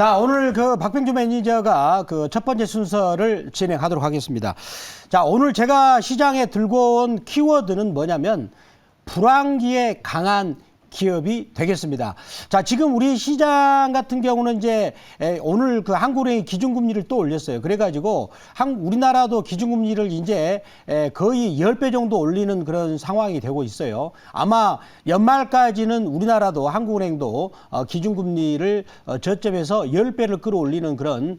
자, 오늘 그 박병주 매니저가 그 첫 번째 순서를 진행하도록 하겠습니다. 자, 오늘 제가 시장에 들고 온 키워드는 뭐냐면 불황기에 강한 기업이 되겠습니다. 자, 지금 우리 시장 같은 경우는 이제 오늘 그 한국은행이 기준금리를 또 올렸어요. 그래가지고 우리나라도 기준금리를 이제 거의 10배 정도 올리는 그런 상황이 되고 있어요. 아마 연말까지는 우리나라도 한국은행도 기준금리를 저점에서 10배를 끌어올리는 그런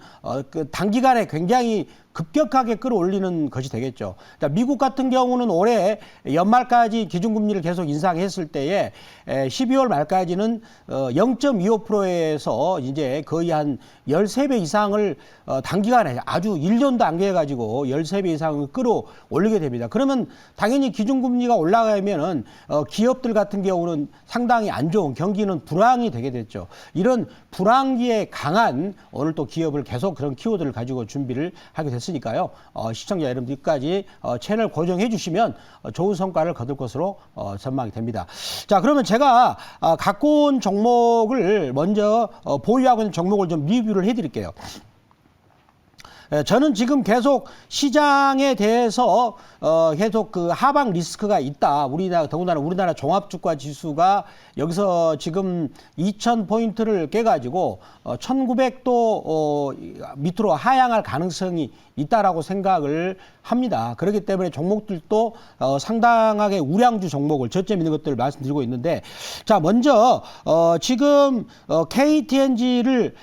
그 단기간에 굉장히 급격하게 끌어올리는 것이 되겠죠. 자, 미국 같은 경우는 올해 연말까지 기준금리를 계속 인상했을 때에 12월 말까지는 0.25%에서 이제 거의 한 13배 이상을 단기간에 아주 1년도 안 돼가지고 13배 이상을 끌어올리게 됩니다. 그러면 당연히 기준금리가 올라가면은 기업들 같은 경우는 상당히 안 좋은 경기는 불황이 되게 됐죠. 이런 불황기에 강한 오늘 또 기업을 계속 그런 키워드를 가지고 준비를 하게 됐으니까요. 시청자 여러분들까지 채널 고정해 주시면 좋은 성과를 거둘 것으로 전망이 됩니다. 자, 그러면 제가 갖고 온 종목을 먼저 보유하고 있는 종목을 좀 리뷰를 해드릴게요. 저는 지금 계속 시장에 대해서 계속 그 하방 리스크가 있다. 더군다나 우리나라 종합주가 지수가 여기서 지금 2000포인트를 깨가지고 1900도 밑으로 하향할 가능성이 있다라고 생각을 합니다. 그렇기 때문에 종목들도 상당하게 우량주 종목을 저점 있는 것들을 말씀드리고 있는데, 자, 먼저 지금 KTNG를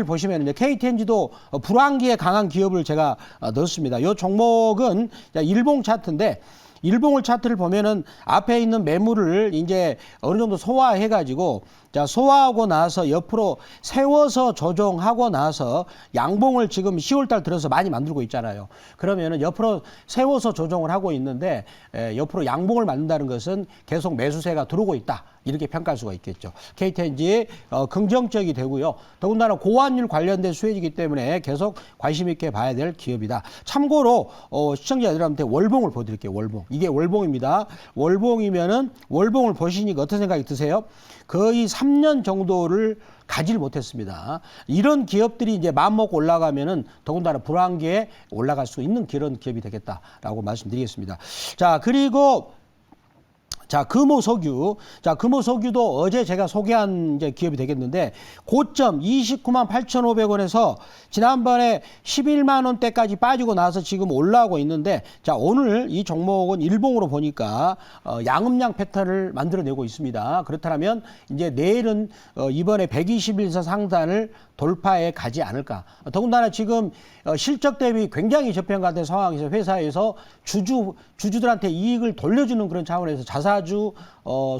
보시면요, KTNG도 불황기에 강한 기업을 제가 넣었습니다. 이 종목은 일봉 차트인데, 일봉을 차트를 보면은 앞에 있는 매물을 이제 어느 정도 소화해가지고, 자, 소화하고 나서 옆으로 세워서 조정하고 나서 양봉을 지금 10월달 들어서 많이 만들고 있잖아요. 그러면은 옆으로 세워서 조정을 하고 있는데, 옆으로 양봉을 만든다는 것은 계속 매수세가 들어오고 있다, 이렇게 평가할 수가 있겠죠. KTNG 긍정적이 되고요. 더군다나 고환율 관련된 수혜이기 때문에 계속 관심 있게 봐야 될 기업이다. 참고로 시청자 여러분한테 월봉을 보여드릴게요. 월봉. 이게 월봉입니다. 월봉이면은 월봉을 보시니까 어떤 생각이 드세요? 거의 3년 정도를 가지를 못했습니다. 이런 기업들이 이제 마음먹고 올라가면은 더군다나 불황기에 올라갈 수 있는 그런 기업이 되겠다라고 말씀드리겠습니다. 자, 그리고 금호석유. 자, 금호석유도 어제 제가 소개한 이제 기업이 되겠는데, 고점 29만 8,500원에서 지난번에 11만 원대까지 빠지고 나서 지금 올라오고 있는데, 자, 오늘 이 종목은 일봉으로 보니까 양음양 패턴을 만들어내고 있습니다. 그렇다면 이제 내일은 이번에 121선 상단을 돌파해 가지 않을까. 더군다나 지금 실적 대비 굉장히 저평가된 상황에서 회사에서 주주들한테 이익을 돌려주는 그런 차원에서 자사주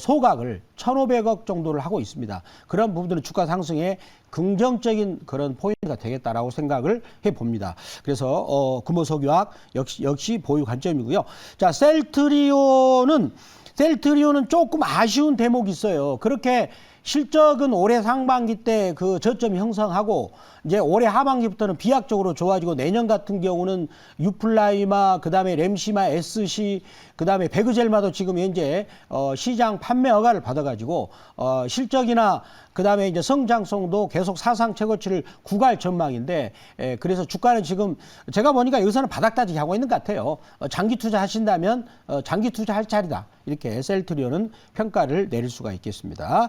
소각을 1,500억 정도를 하고 있습니다. 그런 부분들은 주가 상승에 긍정적인 그런 포인트가 되겠다라고 생각을 해봅니다. 그래서 금호석유학 역시 보유 관점이고요. 자, 셀트리온은 조금 아쉬운 대목이 있어요. 그렇게 실적은 올해 상반기 때 그 저점 형성하고 이제 올해 하반기부터는 비약적으로 좋아지고, 내년 같은 경우는 유플라이마, 그다음에 램시마, SC, 그다음에 배그젤마도 지금 현재 시장 판매 허가를 받아가지고 실적이나 그다음에 이제 성장성도 계속 사상 최고치를 구갈 전망인데, 그래서 주가는 지금 제가 보니까 여기서는 바닥 다지기 하고 있는 것 같아요. 장기 투자하신다면 장기 투자할 자리다, 이렇게 셀트리온은 평가를 내릴 수가 있겠습니다.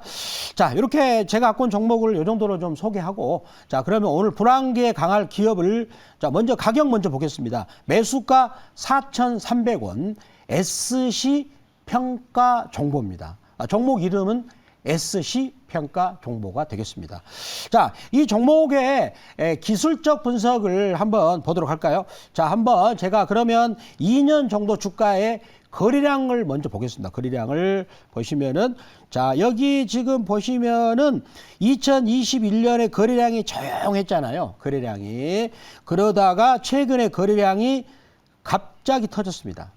자, 이렇게 제가 갖고 온 종목을 이 정도로 좀 소개하고, 자, 그러면 오늘 불황기에 강할 기업을, 자, 먼저 가격 먼저 보겠습니다. 매수가 4,300원, SC 평가 정보입니다. 종목 이름은 SC 평가 정보가 되겠습니다. 자, 이 종목의 기술적 분석을 한번 보도록 할까요? 자, 한번 제가 그러면 2년 정도 주가의 거래량을 먼저 보겠습니다. 거래량을 보시면은, 자, 여기 지금 보시면은 2021년에 거래량이 조용했잖아요. 거래량이. 그러다가 최근에 거래량이 갑자기 터졌습니다.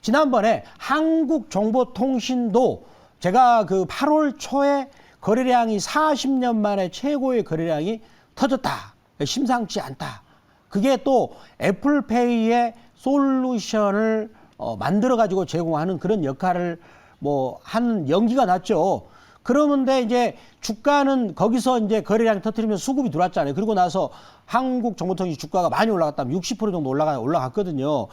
지난번에 한국정보통신도 제가 그 8월 초에 거래량이 40년 만에 최고의 거래량이 터졌다, 심상치 않다. 그게 또 애플페이의 솔루션을 만들어 가지고 제공하는 그런 역할을 하는 연기가 났죠. 그러는데 이제 주가는 거기서 이제 거래량이 터뜨리면 수급이 들어왔잖아요. 그리고 나서 한국정보통신 주가가 많이 올라갔다면 60% 정도 올라갔거든요.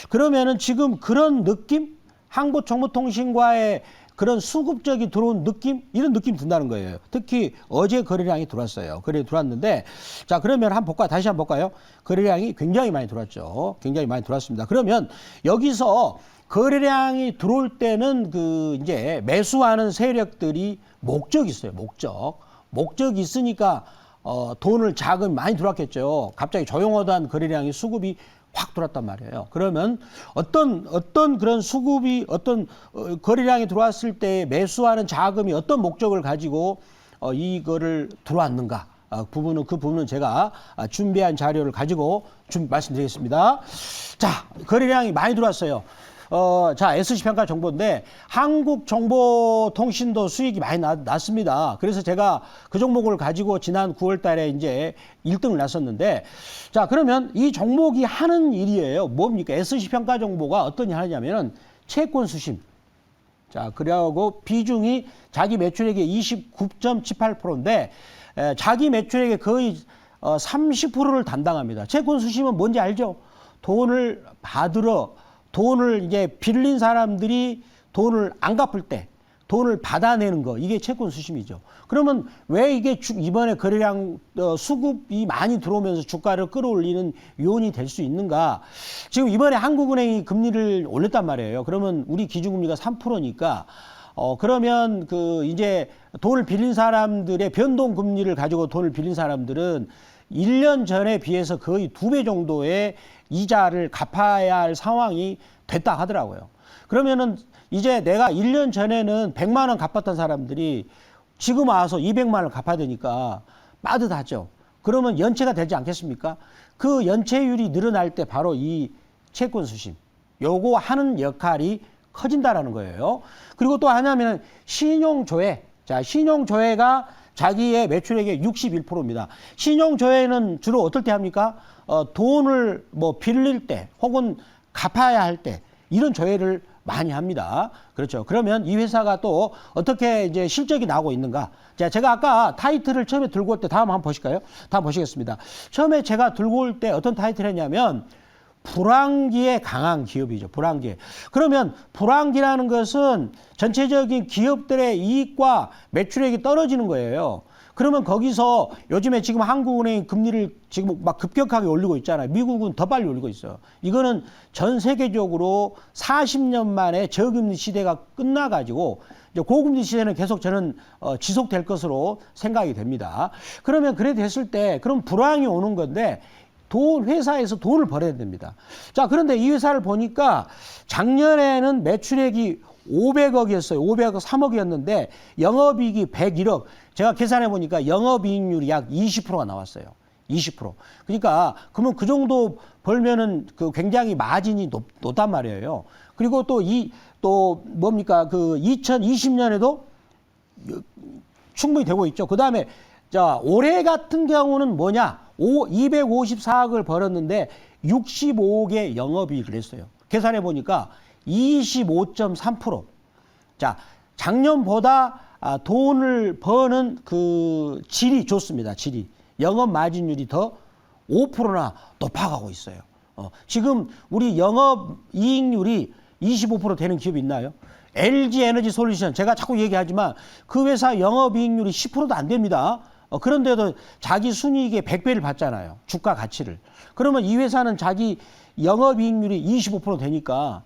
그러면은 지금 그런 느낌? 한국정보통신과의 그런 수급적이 들어온 느낌? 이런 느낌이 든다는 거예요. 특히 어제 거래량이 들어왔어요. 거래량이 들어왔는데, 자, 그러면 한번 볼까요? 다시 한번 볼까요? 거래량이 굉장히 많이 들어왔죠. 굉장히 많이 들어왔습니다. 그러면 여기서 거래량이 들어올 때는 그 이제 매수하는 세력들이 목적이 있어요. 목적이 있으니까 돈을 자금이 많이 들어왔겠죠. 갑자기 조용하던 거래량이 수급이 확 들어왔단 말이에요. 그러면 어떤 그런 수급이 거래량이 들어왔을 때 매수하는 자금이 어떤 목적을 가지고 이거를 들어왔는가? 그 부분은 제가 준비한 자료를 가지고 말씀드리겠습니다. 자, 거래량이 많이 들어왔어요. 자, SC평가 정보인데 한국정보통신도 수익이 많이 났습니다. 그래서 제가 그 종목을 가지고 지난 9월 달에 이제 1등을 났었는데, 자, 그러면 이 종목이 하는 일이에요. 뭡니까? SC평가 정보가 어떤 일 하냐면은 채권 수심. 자, 그리고 비중이 자기 매출액의 29.78%인데 자기 매출액의 거의 30%를 담당합니다. 채권 수심은 뭔지 알죠? 돈을 이제 빌린 사람들이 돈을 안 갚을 때 돈을 받아내는 거, 이게 채권 수심이죠. 그러면 왜 이게 이번에 거래량 수급이 많이 들어오면서 주가를 끌어올리는 요인이 될 수 있는가? 지금 이번에 한국은행이 금리를 올렸단 말이에요. 그러면 우리 기준금리가 3%니까 그러면 그 이제 돈을 빌린 사람들의 변동 금리를 가지고 돈을 빌린 사람들은 1년 전에 비해서 거의 2배 정도의 이자를 갚아야 할 상황이 됐다 하더라고요. 그러면은 이제 내가 1년 전에는 100만 원 갚았던 사람들이 지금 와서 200만 원을 갚아야 되니까 빠듯하죠. 그러면 연체가 되지 않겠습니까? 그 연체율이 늘어날 때 바로 이 채권 수심, 요거 하는 역할이 커진다라는 거예요. 그리고 또 하나는 신용조회. 자, 신용조회가 자기의 매출액의 61%입니다. 신용조회는 주로 어떨 때 합니까? 돈을 뭐 빌릴 때 혹은 갚아야 할 때 이런 조회를 많이 합니다. 그렇죠. 그러면 이 회사가 또 어떻게 이제 실적이 나오고 있는가? 자, 제가 아까 타이틀을 처음에 들고 올 때 다음 한번 보실까요? 다음 보시겠습니다. 처음에 제가 들고 올 때 어떤 타이틀을 했냐면 불황기에 강한 기업이죠. 불황기에. 그러면 불황기라는 것은 전체적인 기업들의 이익과 매출액이 떨어지는 거예요. 그러면 거기서 요즘에 지금 한국은행이 금리를 지금 막 급격하게 올리고 있잖아요. 미국은 더 빨리 올리고 있어요. 이거는 전 세계적으로 40년 만에 저금리 시대가 끝나가지고 이제 고금리 시대는 계속 저는 지속될 것으로 생각이 됩니다. 그러면 그래 됐을 때 그럼 불황이 오는 건데 회사에서 돈을 벌어야 됩니다. 자, 그런데 이 회사를 보니까 작년에는 매출액이 500억이었어요. 500억, 3억이었는데 영업이익이 101억. 제가 계산해 보니까 영업이익률이 약 20%가 나왔어요. 20%. 그러니까 그러면 그 정도 벌면은 그 굉장히 마진이 높단 말이에요. 그리고 또 뭡니까? 그 2020년에도 충분히 되고 있죠. 그다음에 자, 올해 같은 경우는 뭐냐? 254억을 벌었는데 65억의 영업이익을 했어요. 계산해 보니까 25.3%. 자, 작년보다 돈을 버는 그 질이 좋습니다. 질이. 영업 마진율이 더 5%나 높아가고 있어요. 지금 우리 영업 이익률이 25% 되는 기업이 있나요? LG 에너지 솔루션, 제가 자꾸 얘기하지만 그 회사 영업 이익률이 10%도 안 됩니다. 그런데도 자기 순이익의 100배를 받잖아요. 주가 가치를. 그러면 이 회사는 자기 영업이익률이 25% 되니까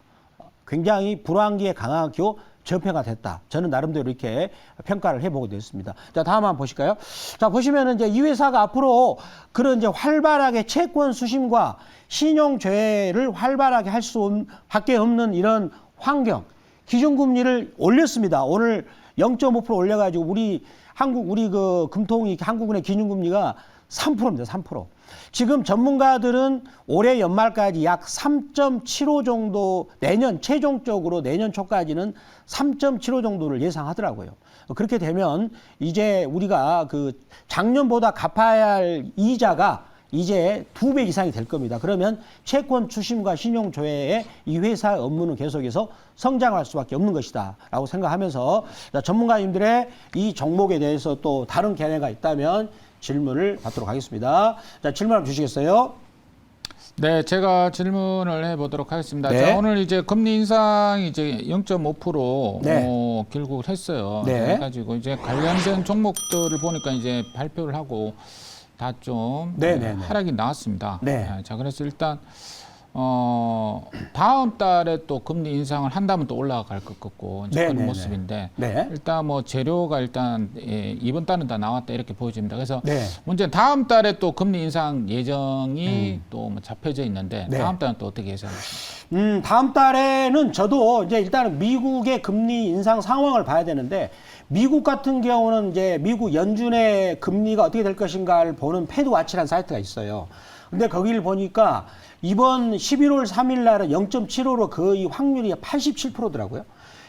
굉장히 불황기에 강한 기업 저평가 됐다. 저는 나름대로 이렇게 평가를 해보게 됐습니다. 자, 다음 한번 보실까요? 자, 보시면은 이제 이 회사가 앞으로 그런 이제 활발하게 채권 수심과 신용조회를 활발하게 할 수밖에 없는 이런 환경, 기준금리를 올렸습니다. 오늘 0.5% 올려가지고 우리 그 금통위 한국은행 기준금리가 3%입니다. 3%. 지금 전문가들은 올해 연말까지 약 3.75 정도, 최종적으로 내년 초까지는 3.75 정도를 예상하더라고요. 그렇게 되면 이제 우리가 그 작년보다 갚아야 할 이자가 이제 2배 이상이 될 겁니다. 그러면 채권 추심과 신용 조회에 이 회사의 업무는 계속해서 성장할 수밖에 없는 것이다 라고 생각하면서 전문가님들의 이 종목에 대해서 또 다른 견해가 있다면 질문을 받도록 하겠습니다. 자, 질문 한번 주시겠어요? 네, 제가 질문을 해보도록 하겠습니다. 네. 자, 오늘 이제 금리 인상이 이제 0.5% 네. 결국 했어요. 네. 그래가지고 이제 관련된 종목들을 보니까 이제 발표를 하고 다 좀 하락이 나왔습니다. 네. 자, 그래서 일단 다음 달에 또 금리 인상을 한다면 또 올라갈 것 같고 이제 그런 모습인데 일단 뭐 재료가 일단 이번 달은 다 나왔다 이렇게 보여집니다. 그래서 문제는 다음 달에 또 금리 인상 예정이 또 뭐 잡혀져 있는데 다음 달은 또 어떻게 예상하십니까? 다음 달에는 저도 이제 일단은 미국의 금리 인상 상황을 봐야 되는데 미국 같은 경우는 이제 미국 연준의 금리가 어떻게 될 것인가를 보는 패드와치라는 사이트가 있어요. 근데 거기를 보니까 이번 11월 3일 날은 0.75로 거의 확률이 87%더라고요.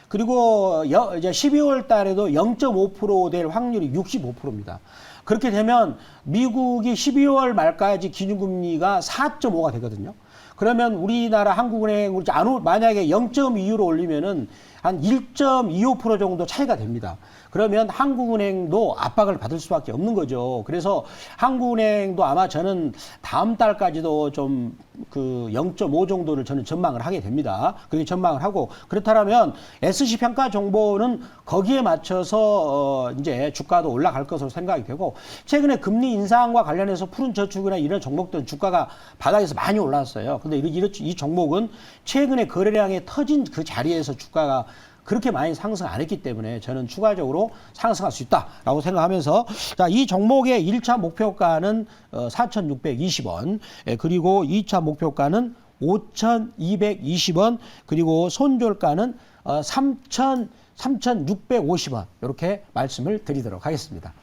그리고 이제 12월 달에도 0.5% 될 확률이 65%입니다. 그렇게 되면 미국이 12월 말까지 기준금리가 4.5가 되거든요. 그러면 우리나라 한국은행 만약에 0.25로 올리면은 한 1.25% 정도 차이가 됩니다. 그러면 한국은행도 압박을 받을 수밖에 없는 거죠. 그래서 한국은행도 아마 저는 다음 달까지도 좀 그 0.5 정도를 저는 전망을 하게 됩니다. 그렇게 전망을 하고 그렇다면 SC평가 정보는 거기에 맞춰서 이제 주가도 올라갈 것으로 생각이 되고 최근에 금리 인상과 관련해서 푸른 저축이나 이런 종목들은 주가가 바닥에서 많이 올랐어요. 근데 이 종목은 최근에 거래량이 터진 그 자리에서 주가가 그렇게 많이 상승 안 했기 때문에 저는 추가적으로 상승할 수 있다라고 생각하면서 자, 이 종목의 1차 목표가는 4,620원 그리고 2차 목표가는 5,220원 그리고 손절가는 3,650원 이렇게 말씀을 드리도록 하겠습니다.